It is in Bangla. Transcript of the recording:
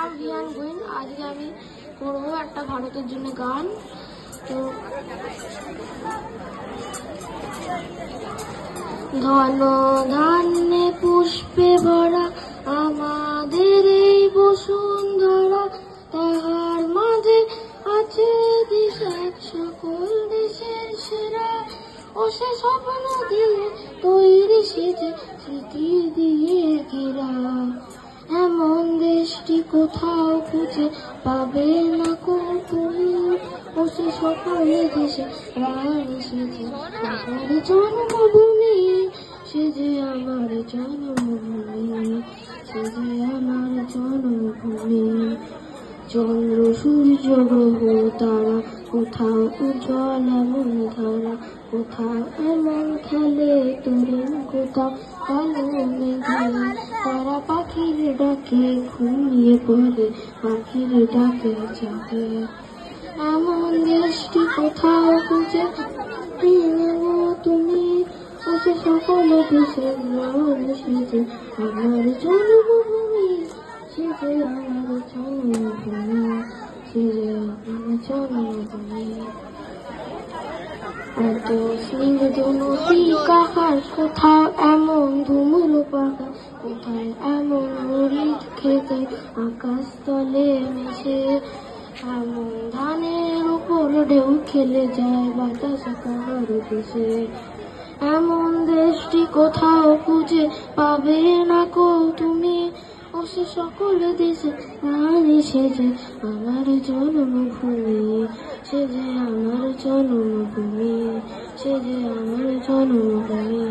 নাম রিয়ান গুইন। আজকে আমি করবো একটা ভারতের জন্য গান। তো ধন ধান্যে পুষ্পে ভরা আমাদের এই বসুন্ধরা, তাহার মাঝে আছে দেশ এক সকল দেশের সেরা। ও সে স্বপ্ন দিয়ে তৈরি সেজে স্মৃতি দিয়ে ঘেরা, এমন দেশটি কোথাও খুঁজে পাবে না কো তুমি। ও সে সকল দেশে রানী সেজে আমার জন্মভূমি, সে যে আমার জন্মভূমি, সে যে আমার জন্মভূমি। চন্দ্র সূর্য গ্রহ তারা কোথাও উজ্জ্বল এমন ধারা, কোথাও এমন খেলে তরুণ, কোথাও কালো মেঘে তারা পাখির ডাকে ঘুমিয়ে পড়ে, পাখির ডাকে জাগে। এমন দেশটি কোথাও খুঁজে নেব তুমি। ও সে সকল দেশের রানী সেজে আমার জন্মভূমি, সে যে আমার জন্মভূমি, সে যে আমার জন্মভূমি। এত স্নিগ্ধ নদী কাহার, কোথাও এমন ধুমুল পাহাড়, কোথায় এমন মরিচ খেতে আকাশ তলে মেশে, এমন ধানের উপর ঢেউ খেলে যায় বাতাস কাহার দেশে। এমন দেশটি কোথাও খুঁজে পাবে না কো তুমি। ও সে সকল দেশে রানী সেজে আমার জন্মভূমি, সে যে আমার জন্মভূমি, সে যে আমার জন্মভূমি।